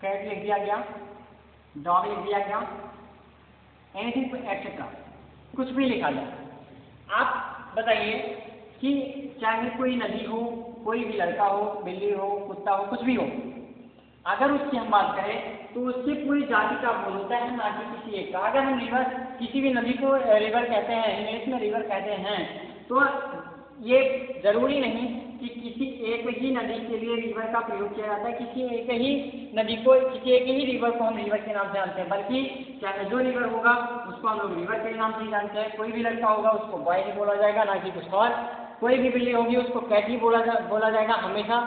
Cat लिख दिया गया, डॉग लिख दिया गया, एनीथिंग एक्सेट्रा, कुछ भी लिखा जाए। आप बताइए कि चाहे कोई नदी हो, कोई भी लड़का हो, बिल्ली हो, कुत्ता हो, कुछ भी हो, अगर उसकी हम बात करें तो उससे पूरी जाति का बोध होता है, ना कि किसी एक का। अगर हम रिवर, किसी भी नदी को रिवर कहते हैं, इंग्लिश में रिवर कहते हैं, तो ये जरूरी नहीं कि किसी एक ही नदी के लिए रिवर का प्रयोग किया जाता है, किसी एक ही नदी को, किसी एक ही रिवर को हम रिवर के नाम से जानते हैं, बल्कि चाहे जो रिवर होगा उसको हम लोग रिवर के नाम से ही जानते हैं। कोई भी लड़का होगा उसको बॉय ही बोला जाएगा, ना कि कुछ और। कोई भी बिल्ली होगी उसको कैट ही बोला जाएगा हमेशा।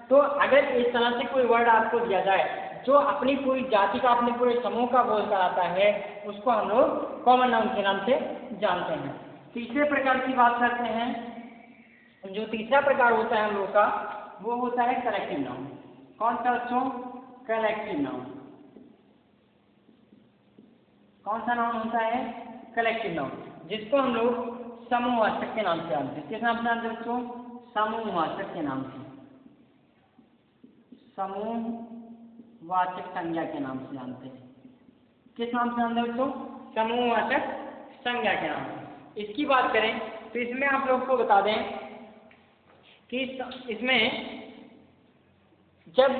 तो अगर इस तरह से कोई वर्ड आपको दिया जाए जो अपनी पूरी जाति का, अपने पूरे समूह का बोध कराता है, उसको हम लोग कॉमन नाउन के नाम से जानते हैं। तीसरे प्रकार की बात करते हैं। जो तीसरा प्रकार होता है हम लोग का, वो होता है कलेक्टिव नाउन। कौन सा बच्चों? Collective noun. कौन सा नाउन होता है? कलेक्टिव नाउन, जिसको हम लोग समूहवाचक के नाम से जानते हैं। किस नाम से जानते हैं बच्चों? समूहवाचक के नाम से, समूहवाचक संज्ञा के नाम से जानते हैं। किस नाम से जानते हैं बच्चों? समूहवाचक संज्ञा के नाम से। इसकी बात करें तो इसमें आप लोग को बता दें कि इसमें जब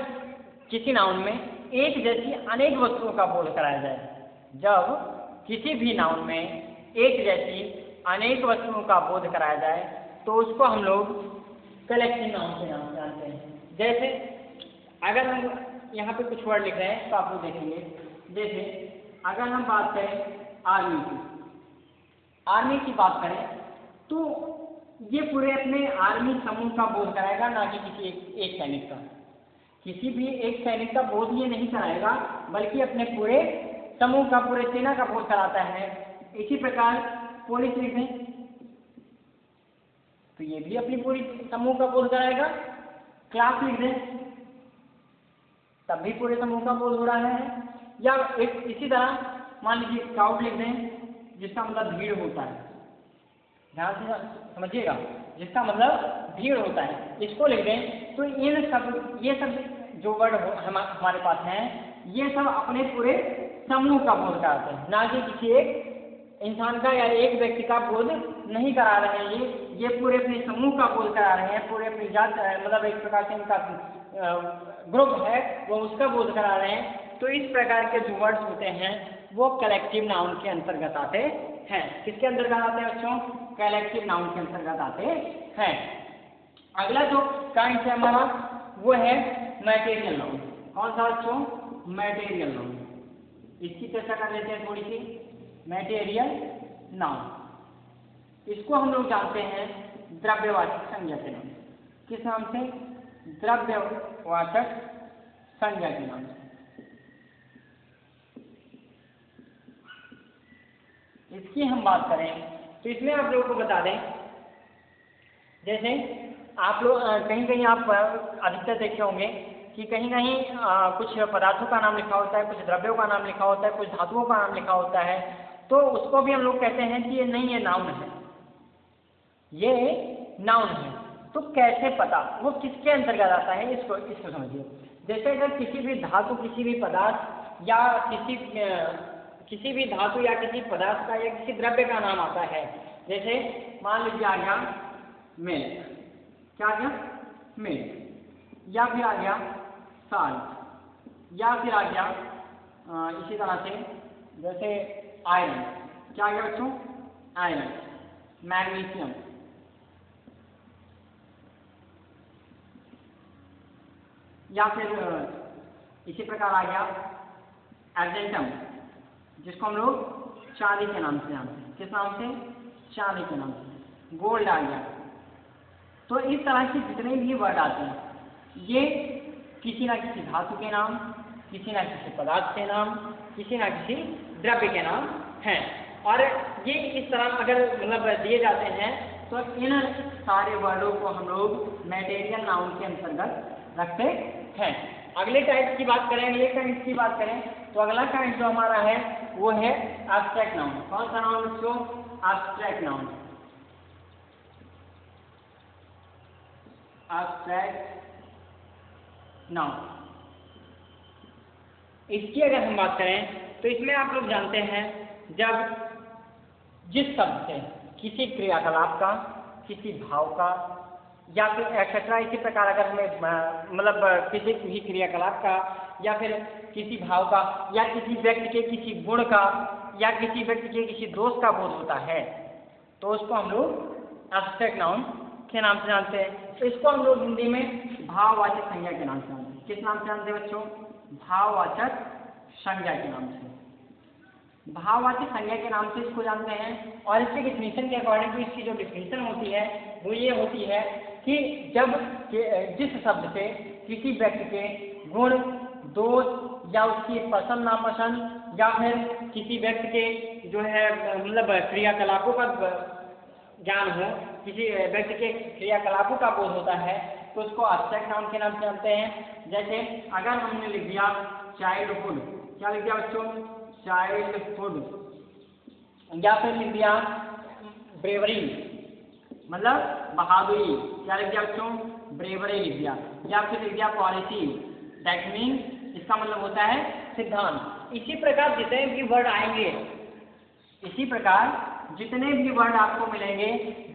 किसी नाउन में एक जैसी अनेक वस्तुओं का बोध कराया जाए, जब किसी भी नाउन में एक जैसी अनेक वस्तुओं का बोध कराया जाए तो उसको हम लोग कलेक्टिव नाउन के नाम से जानते हैं। जैसे अगर हम यहाँ पे कुछ वर्ड लिख रहे हैं तो आप लोग देखेंगे, जैसे अगर हम बात करें आर्मी की, आर्मी की बात करें तो ये पूरे अपने आर्मी समूह का बोध कराएगा, ना कि किसी एक सैनिक का। किसी भी एक सैनिक का बोध ये नहीं कराएगा, बल्कि अपने पूरे समूह का, पूरे सेना का बोध कराता है। इसी प्रकार पुलिस लिख दें तो ये भी अपनी पूरी समूह का बोध कराएगा। क्लास लिख दें तब भी पूरे समूह का बोध हो रहा है। या एक इसी तरह मान लीजिए क्राउड लिख दें, जिसका मतलब भीड़ होता है। ध्यान से समझिएगा, जिसका मतलब भीड़ होता है, इसको लिख दें तो ये सब जो वर्ड हमारे पास हैं, ये सब अपने पूरे समूह का बोध कराते हैं, ना कि किसी एक इंसान का या एक व्यक्ति का बोध नहीं करा रहे हैं। ये पूरे अपने समूह का बोध करा रहे हैं, पूरे अपनी जात, मतलब एक प्रकार से इनका ग्रुप है वो उसका बोध करा रहे हैं। तो इस प्रकार के जो वर्ड्स होते हैं वो कलेक्टिव नाउन के अंतर्गत आते हैं। किसके अंतर्गत आते हैं बच्चों? कलेक्टिव नाउन के अंतर्गत आते हैं। अगला जो काइंड है हमारा वो है मैटेरियल नाउन। कौन सा बच्चों? Material noun. इसकी चर्चा कर लेते हैं थोड़ी सी। मैटेरियल नाउन, इसको हम लोग जानते हैं द्रव्यवाचक संज्ञा के नाम से। किस नाम से? द्रव्यवाचक संज्ञा के नाम से। इसकी हम बात करें तो इसमें आप लोगों को बता दें, जैसे आप लोग कहीं कहीं आप अधिकतर देखे होंगे कि कहीं कहीं कुछ पदार्थों का नाम लिखा होता है, कुछ द्रव्यों का नाम लिखा होता है, कुछ धातुओं का नाम लिखा होता है, तो उसको भी हम लोग कहते हैं कि ये नहीं, ये नाउन है, ये नाउन है। तो कैसे पता वो किसके अंतर्गत आता है, इसको समझिए। जैसे अगर किसी भी धातु, किसी भी पदार्थ या किसी भी धातु या किसी पदार्थ का या किसी द्रव्य का नाम आता है, जैसे मान लीजिए आ गया मिल्क, क्या आ गया? मिल्क। या फिर आ गया साल्ट, या फिर आ गया इसी तरह से जैसे आयरन, क्या आ गया बच्चों? आयरन। मैग्नीशियम, या फिर इसी प्रकार आ गया अर्जेंटम, जिसको हम लोग चांदी के नाम से जानते हैं। किस नाम से? चांदी के नाम से। गोल्ड आ गया। तो इस तरह के जितने भी वर्ड आते हैं ये किसी ना किसी धातु के नाम, किसी ना किसी पदार्थ के नाम, किसी ना किसी द्रव्य के नाम हैं। और ये इस तरह अगर मतलब दिए जाते हैं तो इन सारे वर्डों को हम लोग मैटेरियल नाउन के अंतर्गत रखते हैं। अगले टाइप की बात करें, अगले काइंड की बात करें तो अगला काइंड जो हमारा है वो है एब्स्ट्रैक्ट नाउन। कौन सा नाउन बच्चों? Abstract noun. एब्स्ट्रैक्ट नाउन, इसकी अगर हम बात करें तो इसमें आप लोग जानते हैं जब जिस शब्द से किसी क्रियाकलाप का, किसी भाव का या फिर एक्सेट्रा, इसी प्रकार अगर हमें मतलब किसी भी क्रियाकलाप का या फिर किसी भाव का या किसी व्यक्ति के किसी गुण का या किसी व्यक्ति के किसी दोष का बोध होता है तो उसको हम लोग एब्स्ट्रैक्ट नाउन के नाम से जानते हैं। तो इसको हम लोग हिंदी में भाववाचक संज्ञा के नाम से जानते हैं। किस नाम से जानते हैं बच्चों? भाववाचक संज्ञा के नाम से। भाववाचक संज्ञा के नाम से इसको जानते हैं। और इसके डिफिनीशन के अकॉर्डिंग तो इसकी जो डिफिनीशन होती है वो ये होती है कि जब जिस शब्द से किसी व्यक्ति के गुण, दोष या उसकी पसंद नापसंद या फिर किसी व्यक्ति के जो है मतलब क्रियाकलापों का ज्ञान हो, किसी व्यक्ति के क्रियाकलापों का बोध होता है तो उसको एब्स्ट्रैक्ट नाउन के नाम से जानते हैं। जैसे अगर हमने लिख दिया चाइल्डहुड, क्या लिख दिया बच्चों? चाइल्डहुड, या फिर लिख दिया ब्रेवरी मतलब बहादुरी, क्या लिख दिया बच्चों? ब्रेवरी लिख दिया। या फिर लिख दिया पॉलिसी, दैट मीन इसका मतलब होता है सिद्धांत। इसी प्रकार जितने भी वर्ड आएंगे, इसी प्रकार जितने भी वर्ड आपको मिलेंगे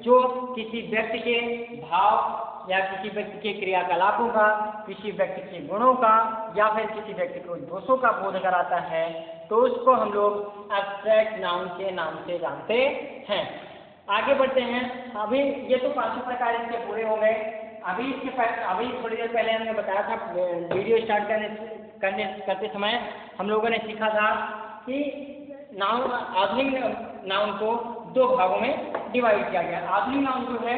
जो किसी व्यक्ति के भाव या किसी व्यक्ति के क्रियाकलापों का, किसी व्यक्ति के गुणों का या फिर किसी व्यक्ति को दोषों का बोध कराता है तो उसको हम लोग एब्स्ट्रैक्ट नाउन के नाम से जानते हैं। आगे बढ़ते हैं। अभी ये तो पांचों प्रकार इसके पूरे हो गए। अभी थोड़ी देर पहले हमने बताया था, वीडियो स्टार्ट करते समय हम लोगों ने सीखा था कि नाउन, आधुनिक नाउन को दो भागों में डिवाइड किया गया। आधुनिक नाउन जो है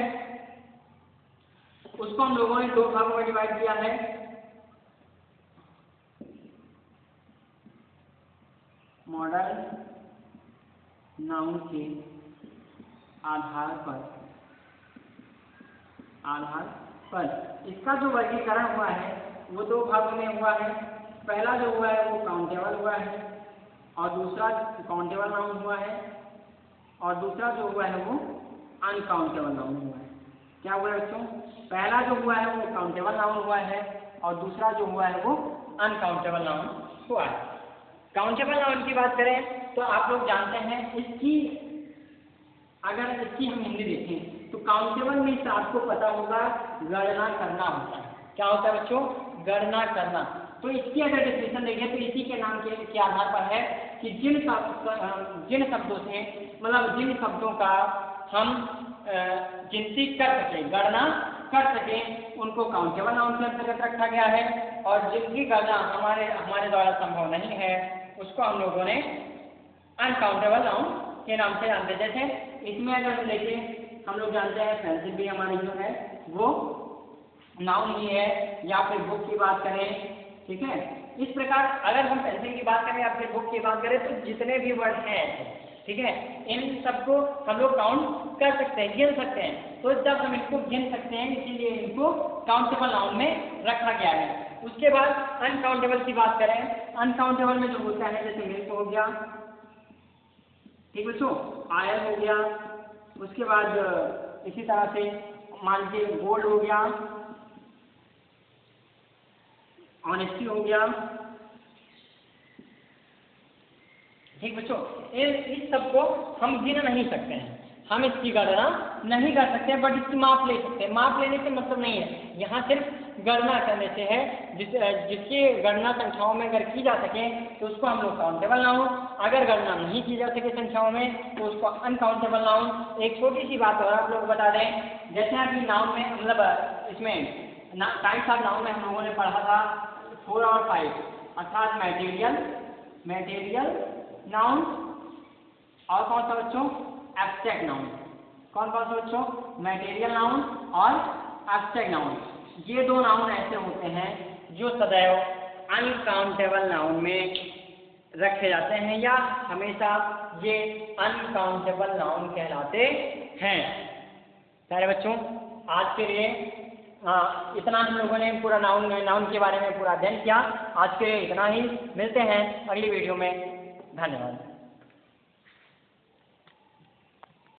उसको हम लोगों ने दो भागों में डिवाइड किया है। मॉडर्न नाउन के आधार पर इसका जो वर्गीकरण हुआ है वो दो भागों में हुआ है। पहला जो हुआ है वो काउंटेबल हुआ है और दूसरा काउंटेबल नाउन हुआ है, और दूसरा जो हुआ है वो अनकाउंटेबल नाउन हुआ है। क्या हुआ है बच्चों? पहला जो हुआ है वो काउंटेबल नाउन हुआ है और दूसरा जो हुआ है वो अनकाउंटेबल नाउन हुआ है। काउंटेबल नाउन की बात करें तो आप लोग जानते हैं अगर इसकी हम हिंदी देखें तो काउंटेबल में से आपको पता होगा गणना करना होता है। क्या होता है बच्चों? गणना करना। तो इसकी अगर डिफिनेशन देखें तो इसी के नाम के आधार पर है कि जिन शब्दों से मतलब जिन शब्दों का हम गिनती कर सकें, गणना कर सकें, उनको काउंटेबल नाउन के अंतर्गत रखा गया है। और जिनकी गणना हमारे द्वारा संभव नहीं है उसको हम लोगों ने अनकाउंटेबल नाउन के नाम से जानते। जैसे इसमें अगर हम देखें, हम लोग जानते हैं पेंसिल भी हमारी जो है वो नाउन ही है, या फिर बुक की बात करें, ठीक है। इस प्रकार अगर हम पेंसिल की बात करें या फिर बुक की बात करें तो जितने भी वर्ड हैं, ठीक है, इन सबको हम लोग काउंट कर सकते हैं, गिन सकते हैं। तो जब हम इनको गिन सकते हैं इसीलिए इनको काउंटेबल नाउन में रखा गया है। उसके बाद अनकाउंटेबल की बात करें, अनकाउंटेबल में जो होता है जैसे मिल्क हो गया, ठीक बच्चों, आयल हो गया, उसके बाद इसी तरह से मान लीजिए गोल्ड हो गया, ऑनेस्टी हो गया, ठीक बच्चों। इस सब को हम गिन नहीं सकते हैं, हम इसकी गणना नहीं कर सकते, बट इसकी माप ले सकते हैं। माप लेने से मतलब नहीं है, यहाँ सिर्फ गणना करने से है। जिसकी गणना संख्याओं में अगर की जा सके तो उसको हम लोग काउंटेबल नाउन, अगर गणना नहीं की जा सके संख्याओं में तो उसको अनकाउंटेबल नाउन। एक छोटी सी बात और आप लोग बता दें, जैसे अभी नाउन में मतलब इसमें टाइप्स ऑफ नाउन में हम लोगों ने पढ़ा था 4 और 5, अर्थात मैटेरियल नाउन और कौन सा बच्चों? Abstract noun. कौन कौन सा बच्चों? मैटेरियल नाउन और एब्स्ट्रैक्ट नाउन। ये दो नाउन ऐसे होते हैं जो सदैव अनकाउंटेबल नाउन में रखे जाते हैं या हमेशा ये अनकाउंटेबल नाउन कहलाते हैं। प्यारे बच्चों, आज के लिए इतना हम लोगों ने पूरा नाउन के बारे में पूरा अध्ययन किया। आज के लिए इतना ही, मिलते हैं अगली वीडियो में। धन्यवाद।